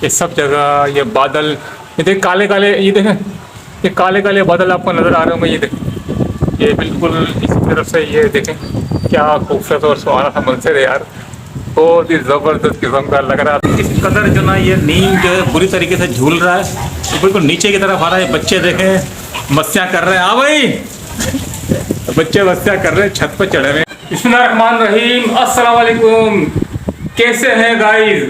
ये सब जगह ये बादल, ये देख काले काले, ये देखें ये काले काले बादल आपको नज़र आ रहे होंगे। ये देखें, ये बिल्कुल इसी तरफ से, ये देखें क्या खूबसूरत और सुहाना सा मंजर है यार। बहुत ही ज़बरदस्त किस्म का लग रहा है। इस कदर जो ना ये नीम जो है बुरी तरीके से झूल रहा है, तो बिल्कुल नीचे की तरफ आ रहा है। बच्चे देखें मस्तियाँ कर रहे हैं। हाँ भाई, बच्चे मस्तियाँ कर रहे हैं, छत पर चढ़े हुए। बिस्मिल्लाहिर्रहमानिर्रहीम, अस्सलाम वालेकुम। कैसे हैं गाइस?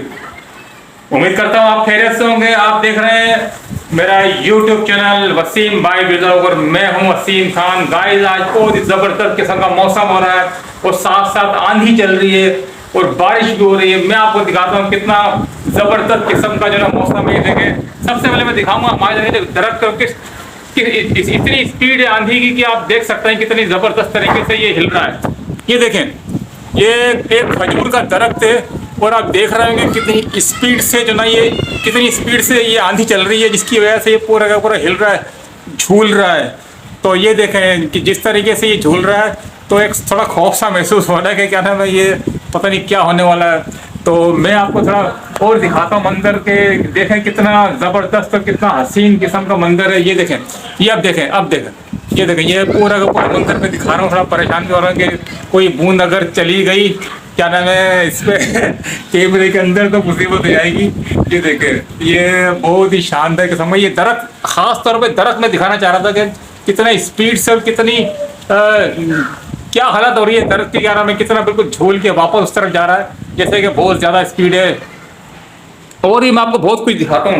उम्मीद करता हूँ आप खैरियत से होंगे। आप देख रहे हैं मेरा YouTube चैनल वसीम भाई ब्लॉग और मैं हूँ वसीम खान। गाइस आज बहुत ही ज़बरदस्त किस्म का मौसम हो रहा है और साथ साथ आंधी चल रही है और बारिश भी हो रही है। मैं आपको दिखाता हूँ कितना ज़बरदस्त किस्म का जो ना मौसम है। देखें, सबसे पहले मैं दिखाऊंगा हमारे दरख्त का इतनी स्पीड है आंधी की कि आप देख सकते हैं कितनी ज़बरदस्त तरीके से ये हिल रहा है। ये देखें, ये एक खजूर का दरख्त है और आप देख रहे होंगे कितनी स्पीड से जो ना ये कितनी स्पीड से ये आंधी चल रही है, जिसकी वजह से ये पूरा का पूरा हिल रहा है, झूल रहा है। तो ये देखें कि जिस तरीके से ये झूल रहा है तो एक थोड़ा खौफ सा महसूस हो रहा है कि क्या नाम है, ये पता नहीं क्या होने वाला है। तो मैं आपको थोड़ा और दिखाता हूँ मंजर के। देखें कितना ज़बरदस्त और कितना हसीन किस्म का मंजर है। ये देखें, ये अब देखें, ये देखें, ये पूरा का पूरा मंजर में दिखा रहा हूँ। थोड़ा परेशान भी हो रहा है कि कोई बूंद अगर चली गई, क्या नाम है, इस पे कैमरे के अंदर तो मुसीबत हो जाएगी। ये देखें, ये बहुत ही शानदार किस्म का ये दरख्त, खास तौर पे दरख्त में दिखाना चाह रहा था कि कितना स्पीड से और कितनी क्या हालत हो रही है दरख्त की, क्या नाम है, कितना बिल्कुल झूल के वापस उस तरफ जा रहा है, जैसे कि बहुत ज़्यादा स्पीड है। और ही मैं आपको बहुत कुछ दिखाता हूँ।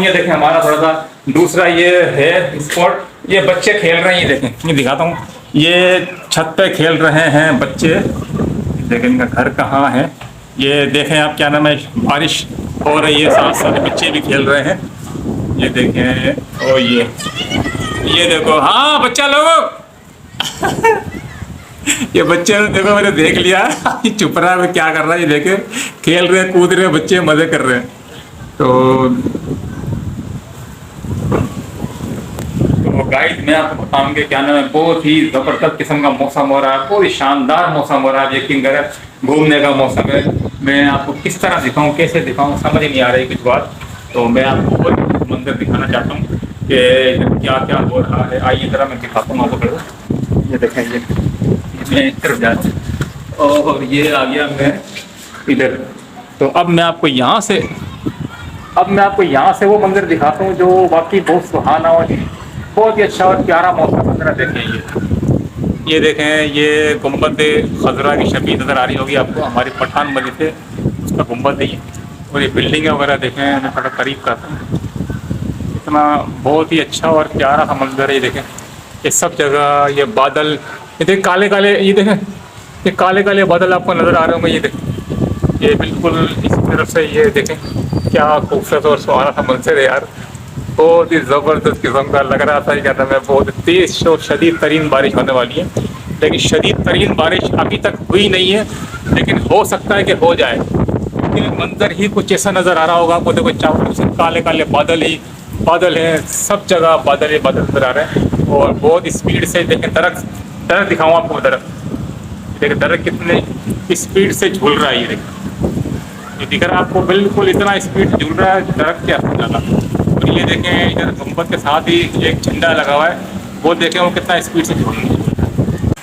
ये देखें हमारा थोड़ा सा दूसरा ये है स्पॉट, ये बच्चे खेल रहे हैं। ये देखें, ये दिखाता हूँ, ये छत पे खेल रहे हैं बच्चे। देखें इनका घर कहाँ है, ये देखें आप, क्या नाम है, बारिश हो रही है, साथ साथ बच्चे भी खेल रहे हैं। ये देखें, और ये देखो, हाँ बच्चा लोग ये बच्चे देखो, मैंने देख लिया चुप रहा है, क्या कर रहा है, ये देखे खेल रहे हैं, कूद रहे हैं, बच्चे मजे कर रहे हैं। तो गाइस मैं आपको बताऊंगा क्या नाम है, बहुत ही जबरदस्त किस्म का मौसम हो रहा है, बहुत ही शानदार मौसम हो रहा है। यकीन करें घूमने का मौसम है। मैं आपको किस तरह दिखाऊं, कैसे दिखाऊं, समझ नहीं आ रही कुछ बात। तो मैं आपको और मंजर दिखाना चाहता हूँ कि क्या क्या हो रहा है। आइए जरा मैं दिखाता हूँ आपको। ये देखें, ये मैं इस तरफ जाता हूँ और ये आ गया मैं इधर। तो अब मैं आपको यहाँ से वो मंजर दिखाता हूँ जो वाकई बहुत सुहाना और बहुत ही अच्छा और प्यारा मौसम वगैरह। देखें, ये देखें, ये गुम्बद खजरा की शबीह नज़र आ रही होगी आपको, हमारी पठान मस्जिद से उसका गुम्बद है ये। और ये बिल्डिंगें वगैरह देखें, मैं थोड़ा करीब करता हूँ, इतना बहुत ही अच्छा और प्यारा सा मंजर है। ये देखें, ये सब जगह ये बादल, ये देखें काले काले, ये देखें ये काले काले बादल आपको नज़र आ रहे होंगे। ये देखें, ये बिल्कुल इसी तरफ से, ये देखें क्या खूबसूरत और सुहाना सा मंजर है यार। बहुत ही ज़बरदस्त किस्म का लग रहा था। क्या नाम है, बहुत तेज़ और शदीद तरीन बारिश होने वाली है, लेकिन शदीद तरीन बारिश अभी तक हुई नहीं है, लेकिन हो सकता है कि हो जाए। लेकिन मंजर ही कुछ ऐसा नज़र आ रहा होगा आपको। देखो चारों से काले काले बादल ही बादल हैं, सब जगह बादल ही बादल नज़र आ रहे हैं और बहुत स्पीड से। देखें दरख्त दिखाऊँ आपको, देखें दरख्त कितने स्पीड से झूल रहा है। ये देखें, ये दिख रहा है आपको, बिल्कुल इतना स्पीड झूल रहा है दरख्त के असर ज़्यादा। और ये देखें इधर गुम्बद के साथ ही एक झंडा लगा हुआ है, वो देखें वो कितना स्पीड से झूल रहा है।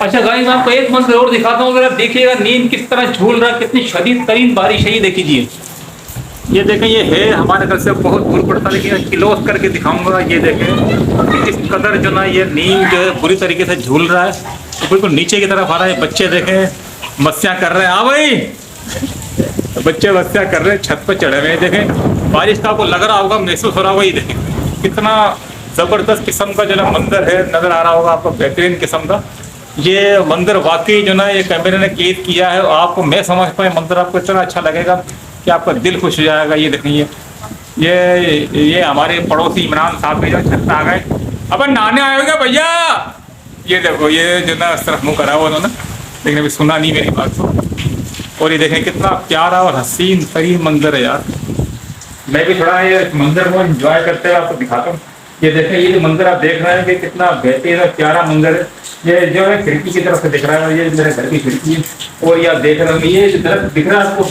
अच्छा गाइस, मैं आपको एक मंजर और दिखाता हूँ, अगर आप देखिएगा नीम किस तरह झूल रहा है, कितनी शदीद तरीन बारिश है। ये देख लीजिए, ये देखें, ये है हमारे घर से बहुत दूर पड़ता, लेकिन क्लोज करके दिखाऊंगा। ये देखें इस कदर जो ना ये नीम जो है बुरी तरीके से झूल रहा है, तो बिल्कुल नीचे की तरफ आ रहा है। बच्चे देखें मस्तियाँ कर रहे हैं। हाँ भाई, बच्चे मस्तियाँ कर रहे हैं, छत पर चढ़े हुए हैं। देखें बारिश का आपको लग रहा होगा, महसूस हो रहा होगा। ये देखें कितना ज़बरदस्त किस्म का जो ना मंजर है, नज़र आ रहा होगा आपको, बेहतरीन किस्म का ये मंजर। वाकई जो ना ये कैमरे ने कैद किया है, आपको मैं समझता हूँ मंजर आपको इतना अच्छा लगेगा कि आपका दिल खुश हो जाएगा। ये देखेंगे, ये हमारे पड़ोसी इमरान साहब भी जो छत आ गए, अब नहाने आए हो भैया। ये देखो, ये जो ना इस तरफ मुँह करा हुआ उन्होंने, लेकिन अभी सुना नहीं मेरी बात को। और ये देखें कितना प्यारा और हसीन तरीन मंजर है यार। मैं भी थोड़ा ये मंजर को एंजॉय करते हुए आपको दिखाता हूँ। ये देखें, ये जो मंजर आप देख रहे हैं कि कितना बेहतरीन और प्यारा मंजर है। ये जो है खिड़की की तरफ से दिख रहा है, ये मेरे घर की खिड़की है। और ये आप देख रहे होंगे, ये जो दरख्त दिख रहा है आपको,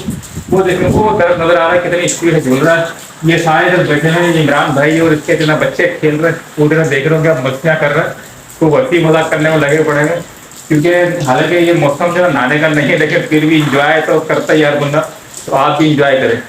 वो देखने को तरफ नजर आ रहा है, कितनी स्पीड से झूल रहा है। ये सारे जब बैठे हैं इमरान भाई और इसके जितना बच्चे खेल रहे कूद रहे, देख रहे हो क्या मस्तियाँ कर रहे हैं, तो हंसी मजाक करने में लगे पड़े हैं। क्योंकि हालांकि ये मौसम जो है नहाने का नहीं है, लेकिन फिर भी इंजॉय तो करता ही यार बंदा, तो आप भी इंजॉय करें।